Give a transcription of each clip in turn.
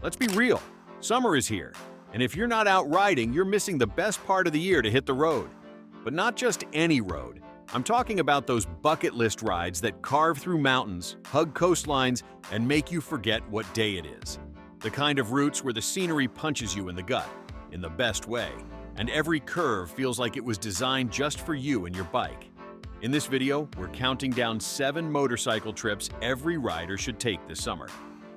Let's be real, summer is here, and if you're not out riding, you're missing the best part of the year to hit the road. But not just any road. I'm talking about those bucket list rides that carve through mountains, hug coastlines, and make you forget what day it is. The kind of routes where the scenery punches you in the gut, in the best way, and every curve feels like it was designed just for you and your bike. In this video, we're counting down 7 motorcycle trips every rider should take this summer.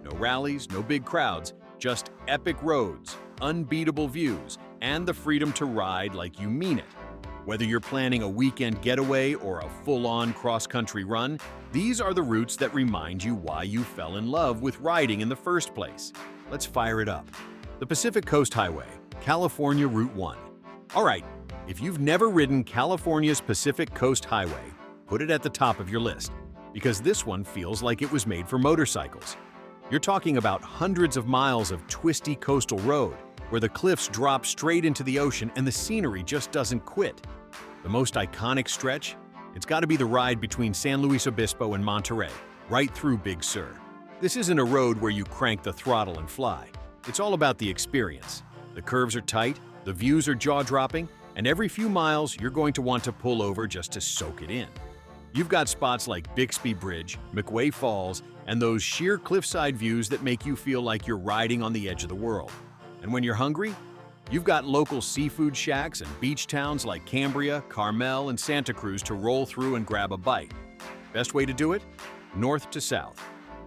No rallies, no big crowds, just epic roads, unbeatable views, and the freedom to ride like you mean it. Whether you're planning a weekend getaway or a full-on cross-country run, these are the routes that remind you why you fell in love with riding in the first place. Let's fire it up. The Pacific Coast Highway, California Route 1. All right, if you've never ridden California's Pacific Coast Highway, put it at the top of your list, because this one feels like it was made for motorcycles. You're talking about hundreds of miles of twisty coastal road, where the cliffs drop straight into the ocean and the scenery just doesn't quit. The most iconic stretch? It's got to be the ride between San Luis Obispo and Monterey, right through Big Sur. This isn't a road where you crank the throttle and fly. It's all about the experience. The curves are tight, the views are jaw-dropping, and every few miles you're going to want to pull over just to soak it in. You've got spots like Bixby Bridge, McWay Falls, and those sheer cliffside views that make you feel like you're riding on the edge of the world. And when you're hungry, you've got local seafood shacks and beach towns like Cambria, Carmel, and Santa Cruz to roll through and grab a bite. Best way to do it? North to south.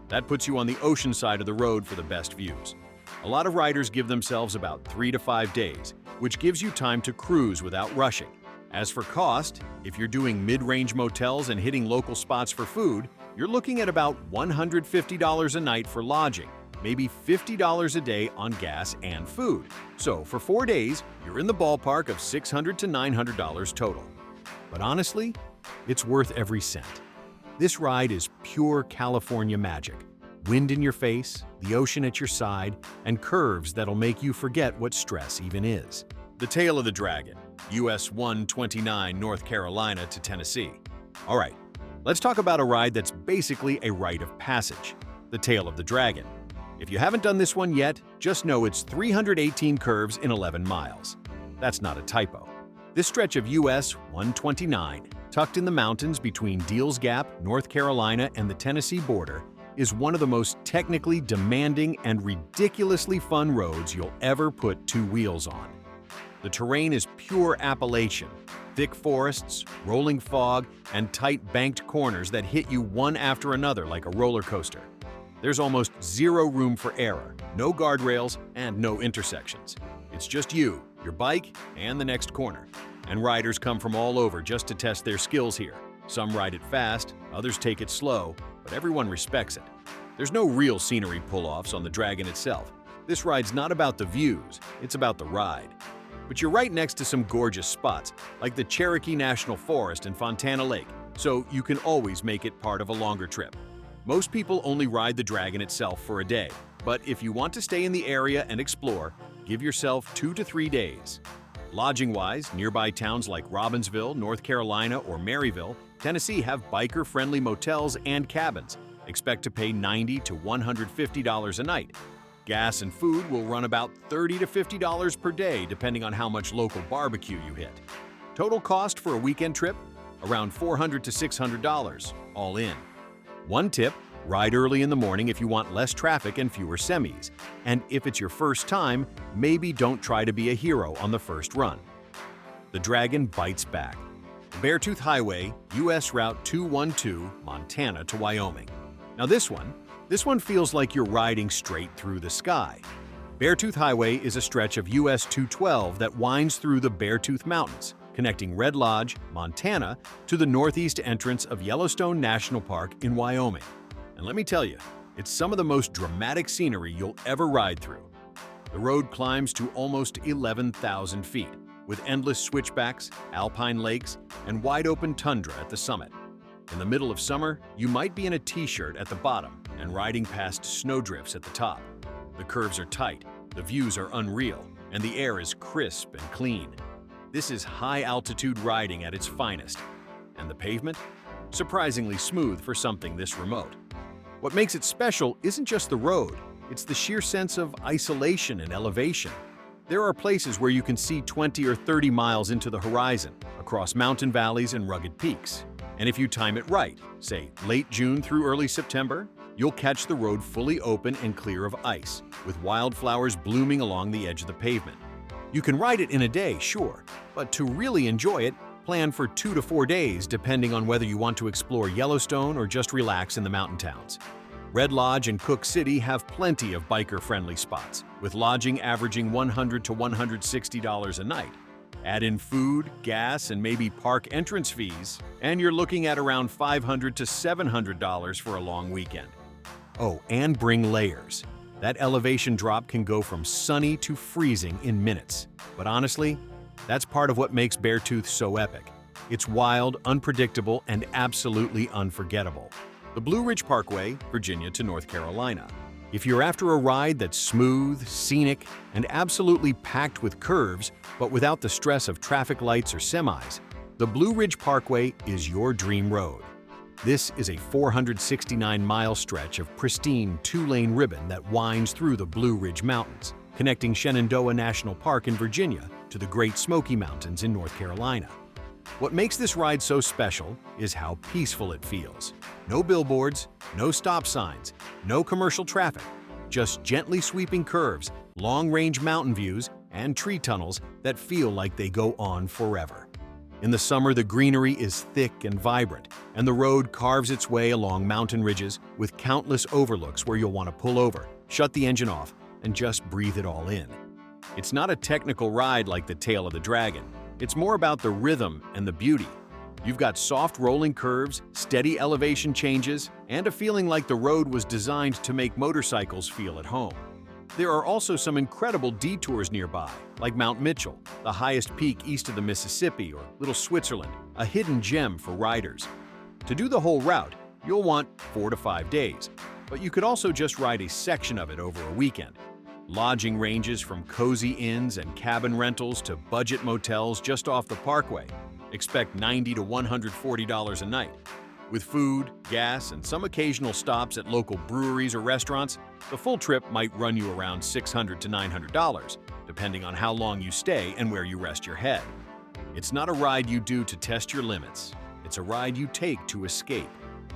That puts you on the ocean side of the road for the best views. A lot of riders give themselves about 3 to 5 days, which gives you time to cruise without rushing. As for cost, if you're doing mid-range motels and hitting local spots for food, you're looking at about $150 a night for lodging, maybe $50 a day on gas and food. So for 4 days, you're in the ballpark of $600 to $900 total. But honestly, it's worth every cent. This ride is pure California magic. Wind in your face, the ocean at your side, and curves that'll make you forget what stress even is. The Tail of the Dragon, US 129 North Carolina to Tennessee. All right, let's talk about a ride that's basically a rite of passage, the Tail of the Dragon. If you haven't done this one yet, just know it's 318 curves in 11 miles. That's not a typo. This stretch of US 129, tucked in the mountains between Deals Gap, North Carolina, and the Tennessee border, is one of the most technically demanding and ridiculously fun roads you'll ever put 2 wheels on. The terrain is pure Appalachian, thick forests, rolling fog, and tight banked corners that hit you one after another like a roller coaster. There's almost zero room for error, no guardrails, and no intersections. It's just you, your bike, and the next corner. And riders come from all over just to test their skills here. Some ride it fast, others take it slow, but everyone respects it. There's no real scenery pull-offs on the Dragon itself. This ride's not about the views, it's about the ride. But you're right next to some gorgeous spots, like the Cherokee National Forest and Fontana Lake, so you can always make it part of a longer trip. Most people only ride the Dragon itself for a day, but if you want to stay in the area and explore, give yourself 2 to 3 days. Lodging-wise, nearby towns like Robbinsville, North Carolina, or Maryville, Tennessee have biker-friendly motels and cabins. Expect to pay $90 to $150 a night. Gas and food will run about $30 to $50 per day depending on how much local barbecue you hit. Total cost for a weekend trip? Around $400 to $600, all in. One tip, ride early in the morning if you want less traffic and fewer semis. And if it's your first time, maybe don't try to be a hero on the first run. The Dragon bites back. The Beartooth Highway, US Route 212, Montana to Wyoming. Now this one feels like you're riding straight through the sky. Beartooth Highway is a stretch of US 212 that winds through the Beartooth Mountains, connecting Red Lodge, Montana, to the northeast entrance of Yellowstone National Park in Wyoming. And let me tell you, it's some of the most dramatic scenery you'll ever ride through. The road climbs to almost 11,000 feet, with endless switchbacks, alpine lakes, and wide-open tundra at the summit. In the middle of summer, you might be in a t-shirt at the bottom and riding past snowdrifts at the top. The curves are tight, the views are unreal, and the air is crisp and clean. This is high-altitude riding at its finest. And the pavement? Surprisingly smooth for something this remote. What makes it special isn't just the road, It's the sheer sense of isolation and elevation. There are places where you can see 20 or 30 miles into the horizon, across mountain valleys and rugged peaks. And if you time it right, say late June through early September, you'll catch the road fully open and clear of ice, with wildflowers blooming along the edge of the pavement. You can ride it in a day, sure, but to really enjoy it, plan for 2 to 4 days depending on whether you want to explore Yellowstone or just relax in the mountain towns. Red Lodge and Cook City have plenty of biker-friendly spots, with lodging averaging $100 to $160 a night. Add in food, gas, and maybe park entrance fees, and you're looking at around $500 to $700 for a long weekend. Oh, and bring layers. That elevation drop can go from sunny to freezing in minutes. But honestly, that's part of what makes Beartooth so epic. It's wild, unpredictable, and absolutely unforgettable. The Blue Ridge Parkway, Virginia to North Carolina. If you're after a ride that's smooth, scenic, and absolutely packed with curves, but without the stress of traffic lights or semis, the Blue Ridge Parkway is your dream road. This is a 469-mile stretch of pristine 2-lane ribbon that winds through the Blue Ridge Mountains, connecting Shenandoah National Park in Virginia to the Great Smoky Mountains in North Carolina. What makes this ride so special is how peaceful it feels. No billboards, no stop signs, no commercial traffic, just gently sweeping curves, long-range mountain views, and tree tunnels that feel like they go on forever. In the summer, the greenery is thick and vibrant, and the road carves its way along mountain ridges with countless overlooks where you'll want to pull over, shut the engine off, and just breathe it all in. It's not a technical ride like the Tail of the Dragon. It's more about the rhythm and the beauty. You've got soft rolling curves, steady elevation changes, and a feeling like the road was designed to make motorcycles feel at home. There are also some incredible detours nearby, like Mount Mitchell, the highest peak east of the Mississippi, or Little Switzerland, a hidden gem for riders. To do the whole route, you'll want 4 to 5 days, but you could also just ride a section of it over a weekend. Lodging ranges from cozy inns and cabin rentals to budget motels just off the parkway. Expect $90 to $140 a night. With food, gas, and some occasional stops at local breweries or restaurants, the full trip might run you around $600 to $900, depending on how long you stay and where you rest your head. It's not a ride you do to test your limits. It's a ride you take to escape.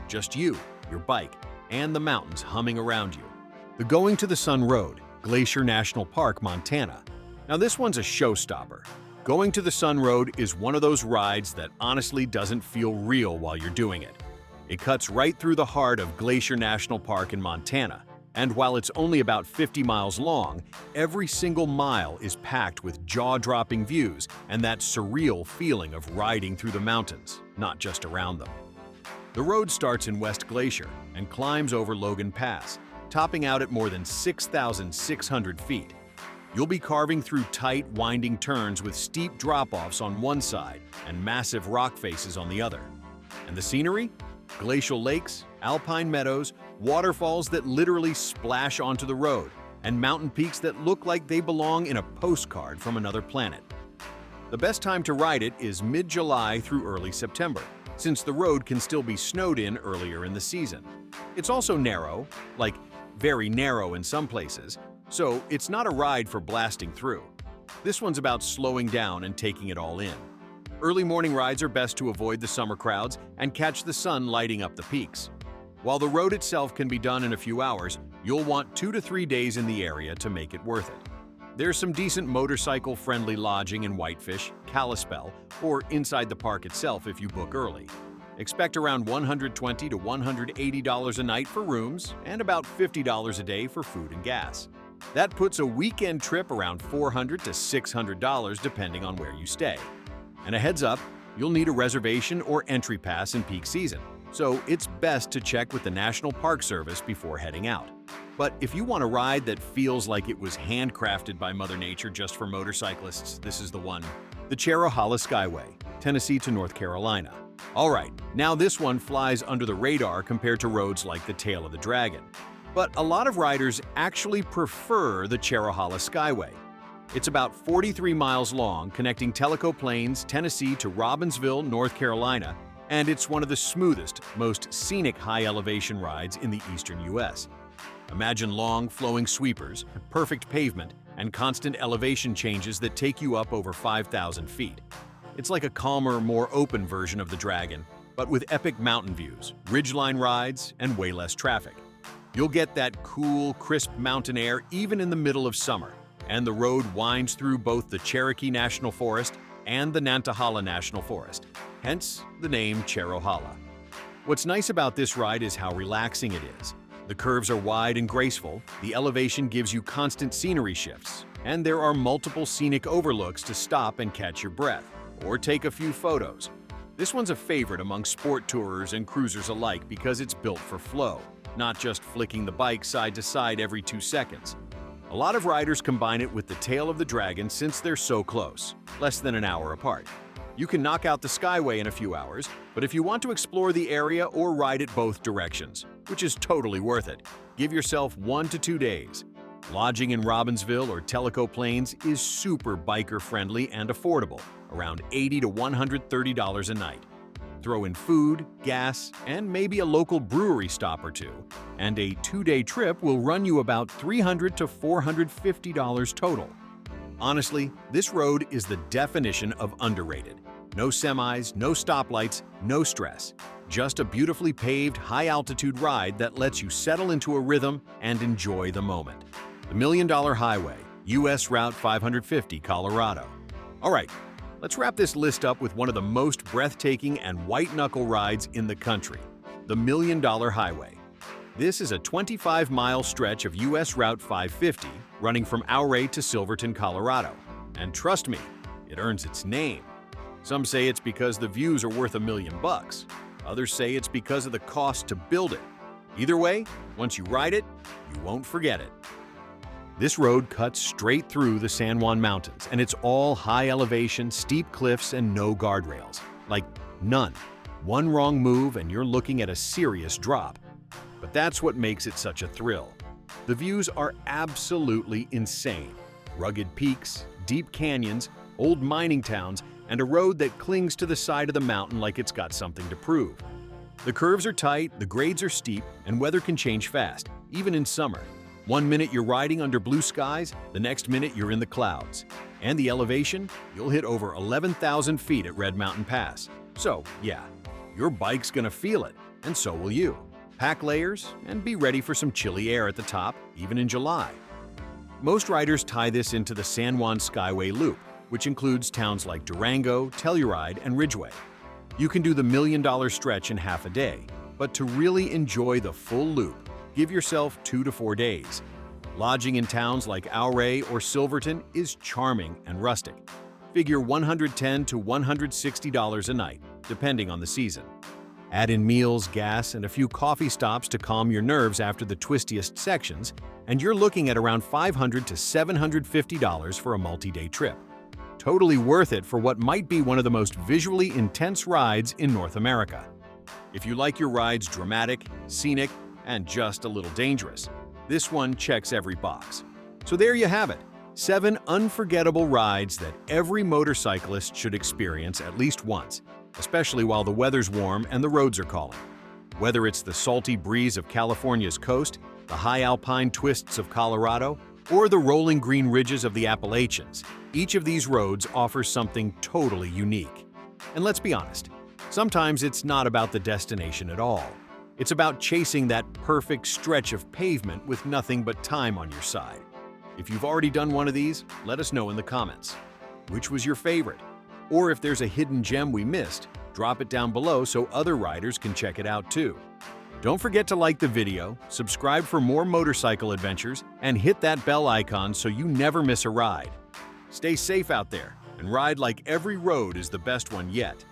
Just you, your bike, and the mountains humming around you. The Going to the Sun Road, Glacier National Park, Montana. Now this one's a showstopper. Going to the Sun Road is one of those rides that honestly doesn't feel real while you're doing it. It cuts right through the heart of Glacier National Park in Montana, and while it's only about 50 miles long, every single mile is packed with jaw-dropping views and that surreal feeling of riding through the mountains, not just around them. The road starts in West Glacier and climbs over Logan Pass, topping out at more than 6,600 feet. You'll be carving through tight, winding turns with steep drop-offs on one side and massive rock faces on the other. And the scenery? Glacial lakes, alpine meadows, waterfalls that literally splash onto the road, and mountain peaks that look like they belong in a postcard from another planet. The best time to ride it is mid-July through early September, since the road can still be snowed in earlier in the season. It's also narrow, like very narrow in some places, so it's not a ride for blasting through. This one's about slowing down and taking it all in. Early morning rides are best to avoid the summer crowds and catch the sun lighting up the peaks. While the road itself can be done in a few hours, you'll want 2 to 3 days in the area to make it worth it. There's some decent motorcycle-friendly lodging in Whitefish, Kalispell, or inside the park itself if you book early. Expect around $120 to $180 a night for rooms and about $50 a day for food and gas. That puts a weekend trip around $400 to $600 depending on where you stay. And a heads up, you'll need a reservation or entry pass in peak season, so it's best to check with the National Park Service before heading out. But if you want a ride that feels like it was handcrafted by Mother Nature just for motorcyclists, this is the one. The Cherahalla Skyway, Tennessee to North Carolina. Alright, now this one flies under the radar compared to roads like the Tail of the Dragon. But a lot of riders actually prefer the Cherahalla Skyway. It's about 43 miles long, connecting Tellico Plains, Tennessee to Robbinsville, North Carolina, and it's one of the smoothest, most scenic high-elevation rides in the eastern U.S. Imagine long, flowing sweepers, perfect pavement, and constant elevation changes that take you up over 5,000 feet. It's like a calmer, more open version of the Dragon, but with epic mountain views, ridgeline rides, and way less traffic. You'll get that cool, crisp mountain air even in the middle of summer, and the road winds through both the Cherokee National Forest and the Nantahala National Forest, hence the name Cherohala. What's nice about this ride is how relaxing it is. The curves are wide and graceful, the elevation gives you constant scenery shifts, and there are multiple scenic overlooks to stop and catch your breath, or take a few photos. This one's a favorite among sport tourers and cruisers alike because it's built for flow, not just flicking the bike side to side every 2 seconds. A lot of riders combine it with the tail of the Dragon since they're so close, less than an hour apart. You can knock out the Skyway in a few hours, but if you want to explore the area or ride it both directions, which is totally worth it, give yourself 1 to 2 days. Lodging in Robbinsville or Tellico Plains is super biker-friendly and affordable, around $80 to $130 a night. Throw in food, gas, and maybe a local brewery stop or two, and a 2-day trip will run you about $300 to $450 total. Honestly, this road is the definition of underrated. No semis, no stoplights, no stress. Just a beautifully paved, high-altitude ride that lets you settle into a rhythm and enjoy the moment. The Million Dollar Highway, US Route 550, Colorado. All right, let's wrap this list up with one of the most breathtaking and white-knuckle rides in the country, the Million Dollar Highway. This is a 25-mile stretch of US Route 550 running from Ouray to Silverton, Colorado. And trust me, it earns its name. Some say it's because the views are worth $1 million. Others say it's because of the cost to build it. Either way, once you ride it, you won't forget it. This road cuts straight through the San Juan Mountains, and it's all high elevation, steep cliffs, and no guardrails. Like, none. One wrong move and you're looking at a serious drop. But that's what makes it such a thrill. The views are absolutely insane. Rugged peaks, deep canyons, old mining towns, and a road that clings to the side of the mountain like it's got something to prove. The curves are tight, the grades are steep, and weather can change fast, even in summer. One minute you're riding under blue skies, the next minute you're in the clouds. And the elevation? You'll hit over 11,000 feet at Red Mountain Pass. So, yeah, your bike's gonna feel it, and so will you. Pack layers and be ready for some chilly air at the top, even in July. Most riders tie this into the San Juan Skyway Loop, which includes towns like Durango, Telluride, and Ridgeway. You can do the $1 million stretch in half a day, but to really enjoy the full loop, give yourself 2 to 4 days. Lodging in towns like Ouray or Silverton is charming and rustic. Figure $110 to $160 a night, depending on the season. Add in meals, gas, and a few coffee stops to calm your nerves after the twistiest sections, and you're looking at around $500 to $750 for a multi-day trip. Totally worth it for what might be one of the most visually intense rides in North America. If you like your rides dramatic, scenic, and just a little dangerous, this one checks every box. So there you have it, 7 unforgettable rides that every motorcyclist should experience at least once, especially while the weather's warm and the roads are calling. Whether it's the salty breeze of California's coast, the high alpine twists of Colorado, or the rolling green ridges of the Appalachians, each of these roads offers something totally unique. And let's be honest, sometimes it's not about the destination at all. It's about chasing that perfect stretch of pavement with nothing but time on your side. If you've already done one of these, let us know in the comments. Which was your favorite? Or if there's a hidden gem we missed, drop it down below so other riders can check it out too. Don't forget to like the video, subscribe for more motorcycle adventures, and hit that bell icon so you never miss a ride. Stay safe out there and ride like every road is the best one yet.